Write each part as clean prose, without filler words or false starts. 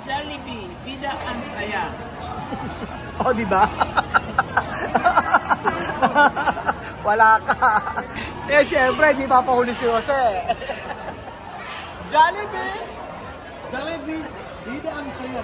Jollibee, Vida ang saya. Oh, di ba? Wala ka. Eh, syempre, di papahuli si Jose. Jollibee! Jollibee, Vida ang saya.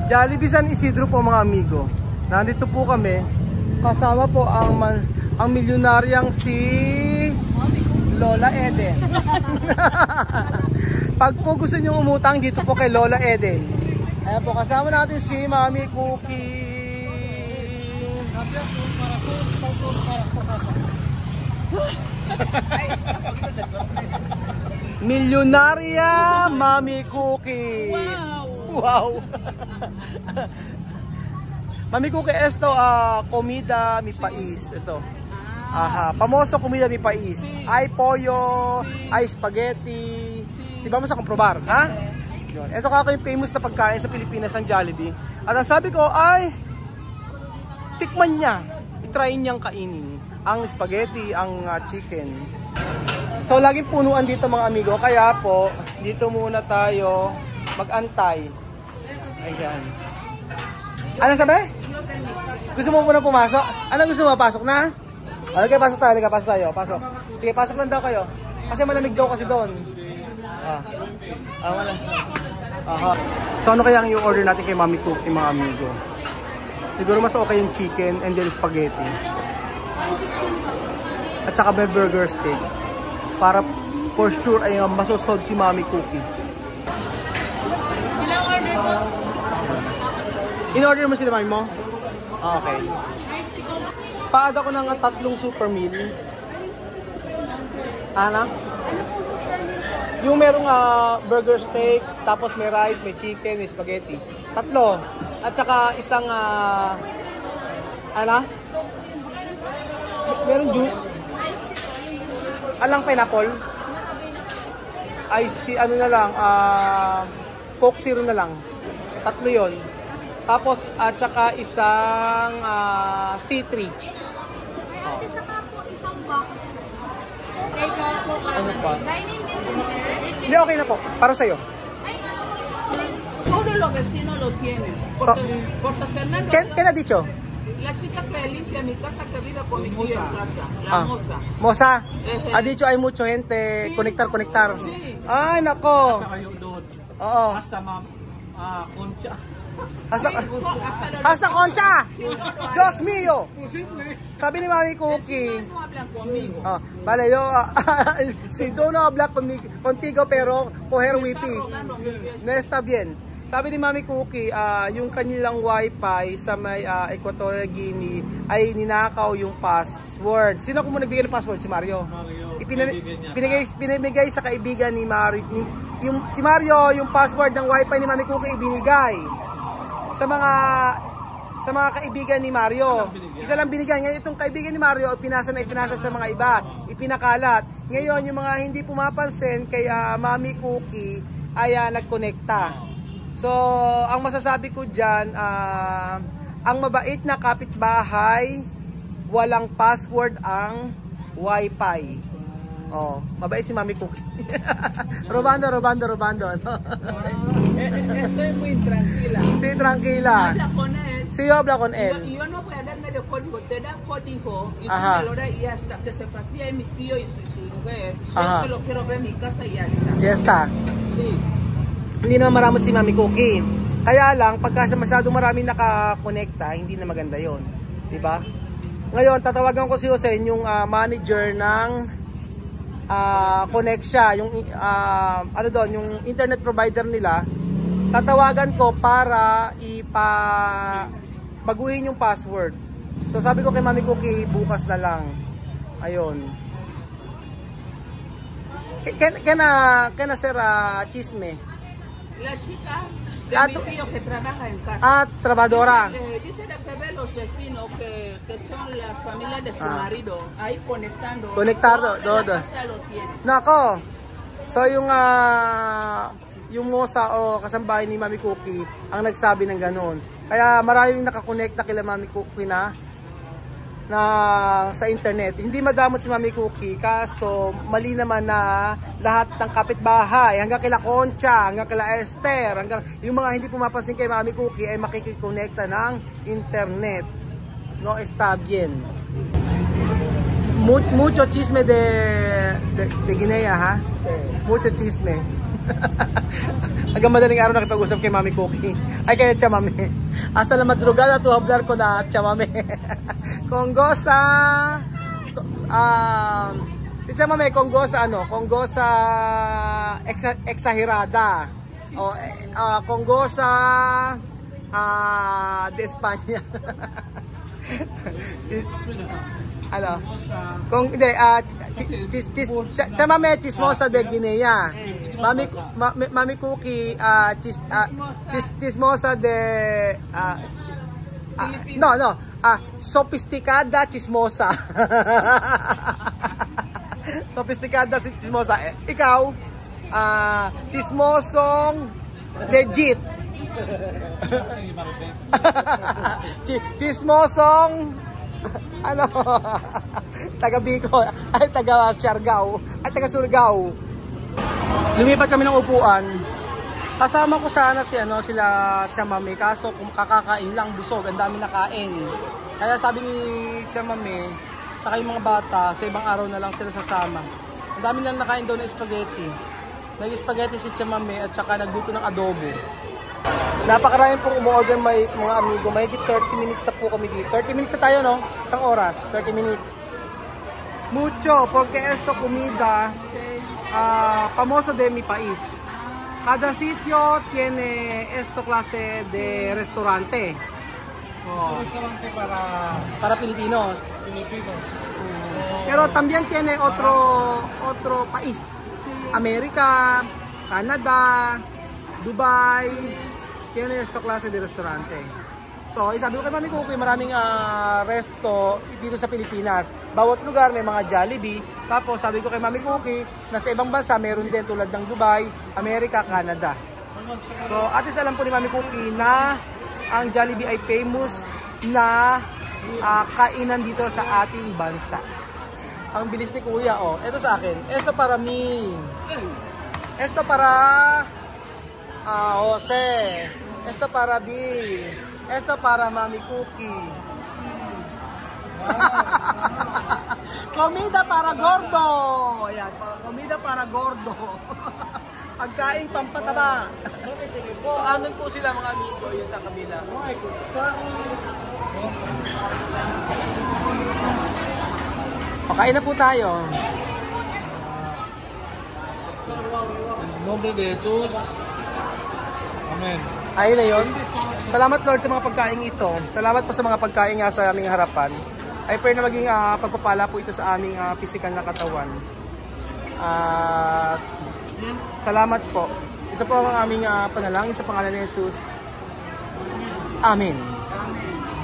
Jollibee San Isidro po mga amigo. Nandito po kami. Kasama po ang milyonaryang si Lola Eden. Pag po gusto nyo umutang dito po kay Lola Eden. Ayan po, kasama natin si Mami Cookie. Milyonarya Mami Cookie. Wow. Mami Cookie, esto comida mi país. Ito. Aha, famoso comida mi país. Ay pollo, ay spaghetti. Si vamos a comprobar, ha? Yun. Ito kako yung famous na pagkain sa Pilipinas ang Jollibee. At ang sabi ko ay tikman niya. I-try niyang kainin ang spaghetti, ang chicken. So laging punuan dito mga amigo. Kaya po, dito muna tayo mag-antay. Ayan. Ano sabi? Gusto mo muna pumasok? Anong gusto mo? Pasok na? Okay, pasok tayo. Pasok. Sige, pasok lang daw kayo. Kasi malamig daw kasi doon. Wala. Aha. So ano kaya yung order natin kay Mami Cookie mga amigo? Siguro mas okay yung chicken and then spaghetti. At saka may burger steak. Para for sure ay masosod si Mami Cookie. Ilang order mo? In-order mo sila mami mo? Okay. Pa-add ako ng 3 super meal. Ana? Yung merong burger steak, tapos may rice, may chicken, may spaghetti. 3. At saka isang merong juice. Alang pineapple. Iced tea, ano na lang, Coke Zero na lang. 3 yon. Tapos at saka isang C3. Ano pa? Hindi, okay na po. Para sa'yo. Todos los vecinos lo tienen. Porta Fernando. ¿Qué ha dicho? La chica que limpia mi casa, que vive con mi tío en casa. La moza. Moza. Ha dicho hay mucha gente. Sí. Conectar. Sí. Ay, nako. Hasta kayo doon. Oo. Hasta Concha. Hasta Concha. Dios mío. Posible. Sabi ni Mami Cookie. No hablan conmigo. Vale, yo si tú no hablas contigo pero coger wifi. No está bien. Sabi ni Mami Cookie, yung kanilang wifi sa may Equatorial Guinea ay ninakaw yung password. Sino ko mo nagbigay ng password? Si Mario. Pinamigay sa kaibigan ni Mario. Si Mario, yung password ng wifi ni Mami Cookie ibinigay sa mga kaibigan ni Mario. Isa lang binigyan. Ngayon itong kaibigan ni Mario ipinasa sa mga iba, ipinakalat. Ngayon yung mga hindi pumapansin kay Mami Cookie ay nagkonekta. So ang masasabi ko diyan, ang mabait na kapitbahay, walang password ang wifi. Oh, mabait si Mami Cookie. Robando. Estoy muy tranquila. Sí, tranquila. Habla con él. Sí, yo hablo con él. Yo no voy a darle de código, te dan código y tú Ajá. me lo das y ya está. Que se fastidie mi tío y su mujer. Ajá. Yo solo quiero ver mi casa y ya está. Ya está. Sí. Hindi naman marami si Mami Cookie. Kaya lang, pagka masyadong marami nakakonekta, hindi na maganda yon, diba? Ngayon, tatawagan ko si Jose, yung manager ng Connexia, yung ano doon, yung internet provider nila. Tatawagan ko para baguhin yung password. So sabi ko kay Mami Cookie, bukas na lang. Ayun. Kena sir chisme. La chica de mi tío que trabaja en casa. Trabajadora. Dice que ve los vecinos que son la familia de su marido ahí conectando. Conectado. Toda la casa lo tiene. Nako. So yung mosa o kasambahay ni Mami Cookie ang nagsabi ng gano'n. Kaya maraming nakakonekta kila Mami Cookie na sa internet. Hindi madamot si Mami Cookie, kaso mali naman na lahat ng kapitbahay, hanggang kila Concha, hanggang kila Esther, hanggang yung mga hindi pumapansin kay Mami Cookie ay makikikonekta ng internet. No está bien. Mucho chisme de Guinea, ha? Mucho chisme. Hanggang madaling araw nakipag-usap kay Mami Cookie. Ay, kaya Chamame. Hasta la madrugada tu hablar con la Chamame. Konggosa. Si Chamame, Konggosa ano? Konggosa exagerada. O, Konggosa de España. Ano? Kung hindi, Chamame chismosa de Guinea. Mami Cookie chismosa de sophisticada chismosa. Sophisticada chismosa. Ikaw, chismosong legit. Chismosong ano, taga Bicol, ay taga Siargao, ay taga Surigao. Lumipat kami ng upuan. Kasama ko sana sila Chamame, kaso kung kakakain lang busog, ang dami nakain. Kaya sabi ni Chamame, tsaka yung mga bata, sa ibang araw na lang sila sasama. Ang dami nang nakain daw na spaghetti. Nag-spaghetti si Chamame at tsaka nagluto ng adobo. Napakaraming pong umorder mga amigo. Mahigit 30 minutes na po kami dito. 30 minutes na tayo, no? Isang oras, 30 minutes. Mucho, porque esto comida famoso de mi país. Cada sitio tiene esto clase de restaurante. Oh. Restaurante Para Filipinos. Filipinos. Pero también tiene otro país. Amerika, Canada, Dubai, tiene esta klase de restaurante. So, sabi ko kay Mami Cookie, maraming resto dito sa Pilipinas. Bawat lugar may mga Jollibee. Tapos sabi ko kay Mami Cookie, nasa ibang bansa meron din tulad ng Dubai, Amerika, Canada. So, at least alam po ni Mami Cookie na ang Jollibee ay famous na kainan dito sa ating bansa. Ang bilis ni Kuya, oh. Ito sa akin. Esto para me. Esto para Jose. Esto para Bill. Esto para Mami Cookie. Comida para gordo. Ayan, comida para gordo. Pagkain pampataba. So, anon po sila mga amigo, yun sa kabila. Pakain na po tayo. En nombre de Jesus. Amen. Ayun na yun. Salamat Lord sa mga pagkain ito. Salamat po sa mga pagkain nga sa aming harapan. I pray na maging pagpapala po ito sa aming physical na katawan. Salamat po. Ito po ang aming panalangin sa pangalan ni Jesus. Amen.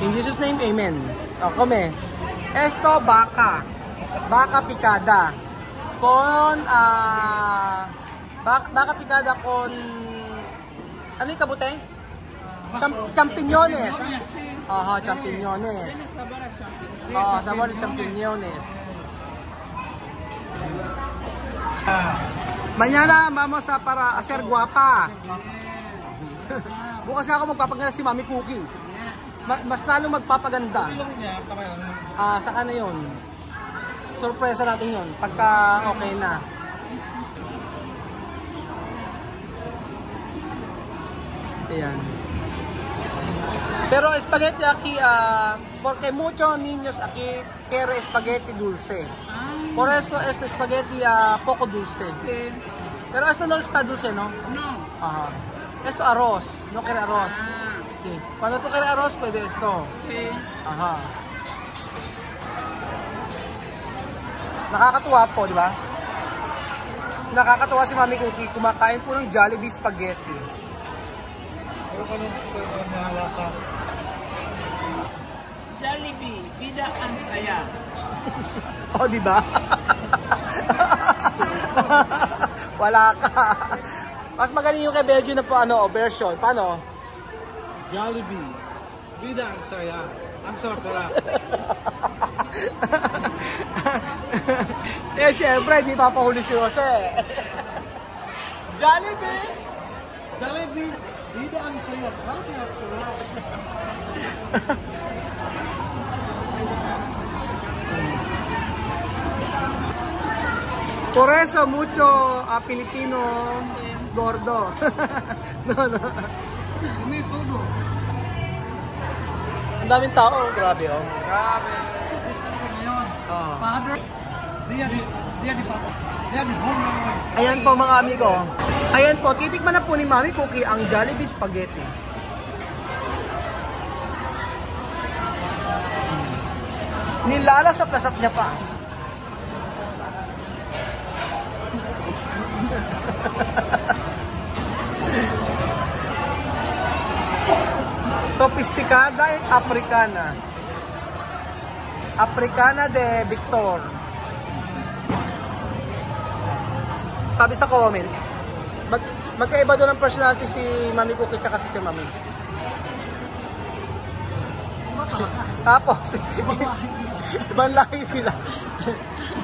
In Jesus' name, amen. Come. Esto baka. Baka picada. Con baka picada con ano yung kabute? Champiñones. Aha, champiñones. Sabor de champiñones. Mañana vamos para hacer guapa. Bukas ako magpapaganda si Mami Cookie. Mas lalo magpapaganda. Saka na yun. Surpresa natin yun. Pagka okay na. Ayan. Pero spaghetti aquí, porque muchos niños aquí quieren spaghetti dulce. Por eso este spaghetti poco dulce. Sí. Pero esto no está dulce, ¿no? No. Ajá. Esto arroz, no quiere arroz. Sí. Cuando tú quieres arroz, pwede esto. Sí. Aha. Nakakatuwa po, di ba? Nakakatuwa si Mami Cookie, kumakain po ng Jollibee spaghetti. Jollibee, vida ang saya. Oh, di ba? Wala ka. Mas magaling yung kay Belgium na po version. Paano? Jollibee, vida ang saya. Ang sarap. Eh, syempre, di papahuli si Jose. Jollibee! Jollibee, hindi ang sayap. Parang sayap-sayap. Por eso, mucho Pilipino gordo. No. Kami todo. Ang daming tao, grabe oh. Grabe. Ngayon, father, dia di papa. Dia di home naman. Ayan po mga amigo. Ayan po, titikman na po ni Mami Cookie ang Jollibee Spaghetti. Nilalasap-lasap niya pa. Sofisticada e africana. Africana de Victor. Sabi sa comment, magkaiba doon ang personality si Mami Cookie tsaka si Tia Mami. Tapos, ibang lahi sila.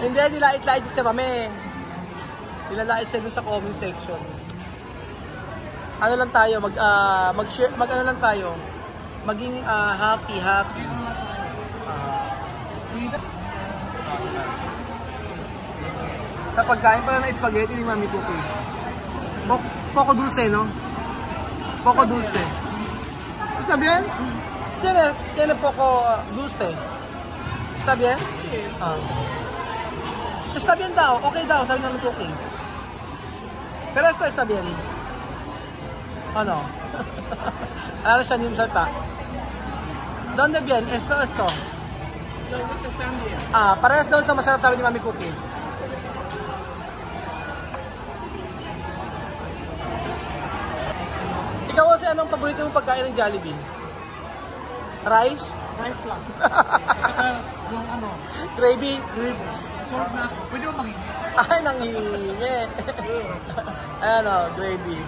Hindi, nilait-lait si Tia Mami. Nilalait siya doon sa comment section. Ano lang tayo, ano lang tayo, maging happy. Sa pagkain pala ng spaghetti ni Mami Cookie. Poco dulce, no? Poco dulce. ¿Está bien? Tiene poco dulce. ¿Está bien? Está bien daw, okay daw, sabi ng Mami Cookie. Pero esto está bien. Ano? Ano siya yung salta? ¿Dónde bien? Esto. Los dos están bien. Parehas daw ito masarap, sabi ni Mami Cookie. Ikaw kasi anong paborito mong pagkain ng Jollibee? Rice? Rice lang. Saka yung ano, Gravy? salt na, pwede mo maging. Ay, nanghihingi. Ayan o, gravy.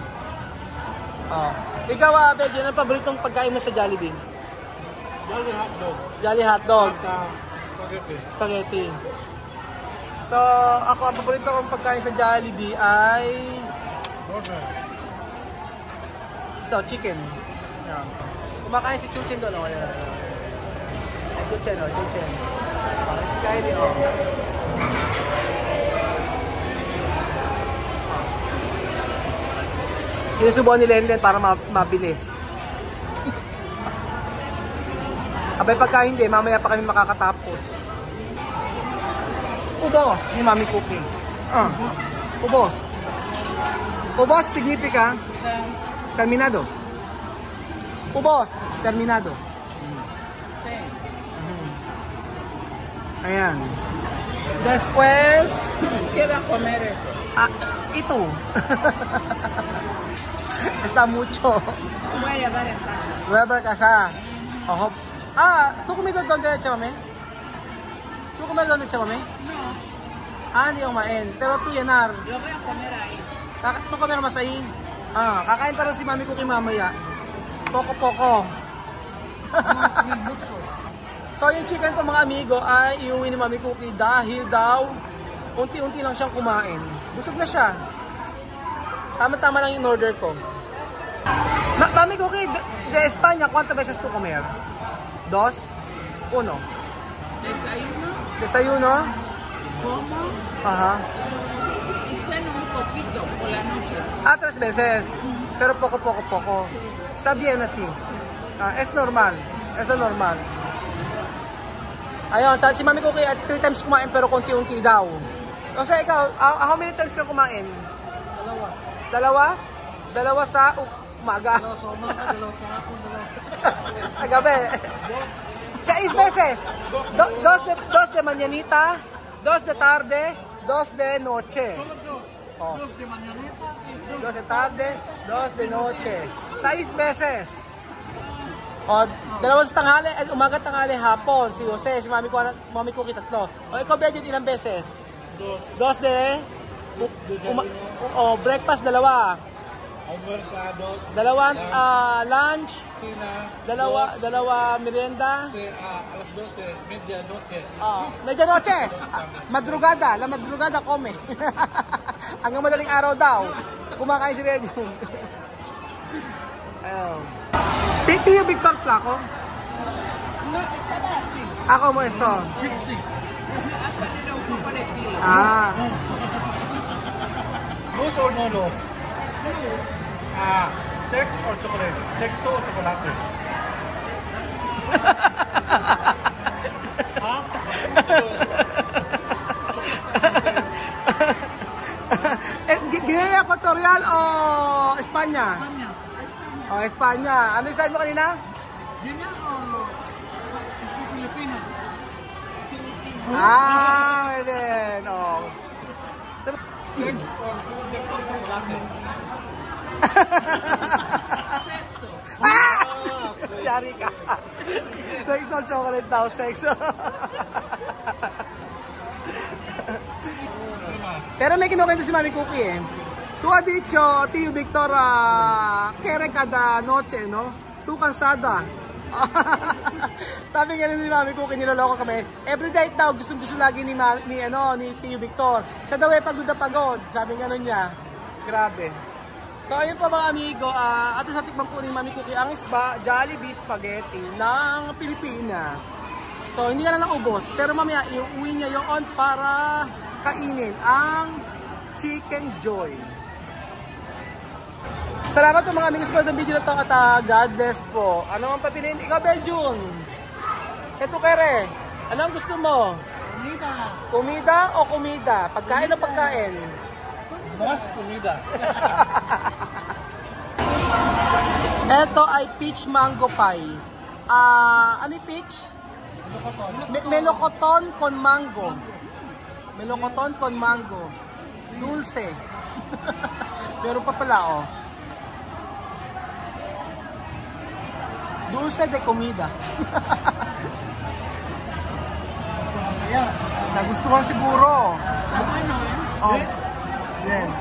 Ikaw, Abed, yun ang paboritong pagkain mo sa Jollibee? Jolly hotdog. Jolly hotdog. Spaghetti. Spaghetti. So, ako ang paborito kong pagkain sa Jollibee ay Burger. chicken. Yan. Kumakain si Chuchen doon. Chuchen. Si Kylie, Sinusubuan ni Lenlen para mabilis. Abay pagka hindi, mamaya pa kami makakatapos. Ubos ni Mami Cookie. Ubos. Ubos significa terminado. Ubos, terminado. Ayan. Después, ¿Qué va a comer eso? ito. Está mucho. Voy a llevar en casa. Weber casa. Ojo. ¿Tú comido donde chamame? ¿Tú comido donde chamame? No, Hindi ako kumain. Pero tú llenar. yo voy a comer ahí. ¿Tú comer mas ahí? Kakain pa rin si Mami Cookie mamaya. Poko-poko. So yung chicken po mga amigo ay iuwi ni Mami Cookie dahil daw unti-unti lang siyang kumain. Busog na siya. Tama-tama lang yung order ko. Mami Cookie, de España, ¿cuántas veces tú comer? 2? 1? Desayuno, Desayuno? como Ajá. y ceno un poquito por la noche. 3 veces. Pero poco. Está bien así. Es normal. Eso es normal. Ayun, si Mami Cookie 3 times kumain pero konti-unti daw. Kasi ikaw, how many times ka kumain? Dalawa? Dalawa sa umaga. Dalawa sa umaga, dalawa sa hapon, dalawa. Sa gabi. 6 veces. 2 de mañanita, 2 de tarde, 2 de noche. Solo dos de mañanita, 2 de tarde, 2 de noche. 6 veces. Dalawa sa tanghali, umaga, tanghali, hapon. Si Jose, si Mami Cookie 3. Ikaw, Bedjit, ilang beses? 2 de breakfast, 2. Almorzados, Dalawang lunch, cena, dalawa merienda. alas 12, medianoche. Medianoche. Madrugada, la madrugada come. Hanggang madaling araw daw. Kumakain si Reggie. Ayun. Tio Victor Flaco. No, estaba así. Ako mo esto. 60. Era un chocolate kilo. Luz or no luz? Sex or chocolate? Sexo or chocolate? Guinea Equatorial o Espanya? Kanya. O, Espanya. Ano yung sabi mo kanina? Yun yan o este Pilipino. May din. Oh. Sex or chocolate? Sexo. Yari ka. Sex or chocolate daw, sex. Pero may kinukwento si Mami Cookie eh. Tu ha dicho, Tio Victor, kere kada noche, no? Tu cansada. Sabi nga ni Mami Cookie, niloloko kami. Every night daw, gusto lagi ni Tio Victor. Siya daw ay pagod na pagod. Sabi nga nun niya. Grabe. So ayun po mga amigo, at sa tikman po ni Mami Cookie ang Jollibee Spaghetti ng Pilipinas. So hindi ka na naubos, pero mamaya iuwi niya yun para kainin ang Chicken Joy. Salamat po mga amigos ko ng video na to at God bless po. Ano ang papiliin? Ikaw, Belgium. Ito kere. Ano ang gusto mo? Comida. Kumida o kumida? Pagkain o pagkain? Mas comida. Ito ay peach mango pie. Ano yung peach? Melocoton con mango. Melocoton con mango. Dulce. Meron pa pala, oh. Dulce de comida. Nagustuhan siguro. Oh. Yan.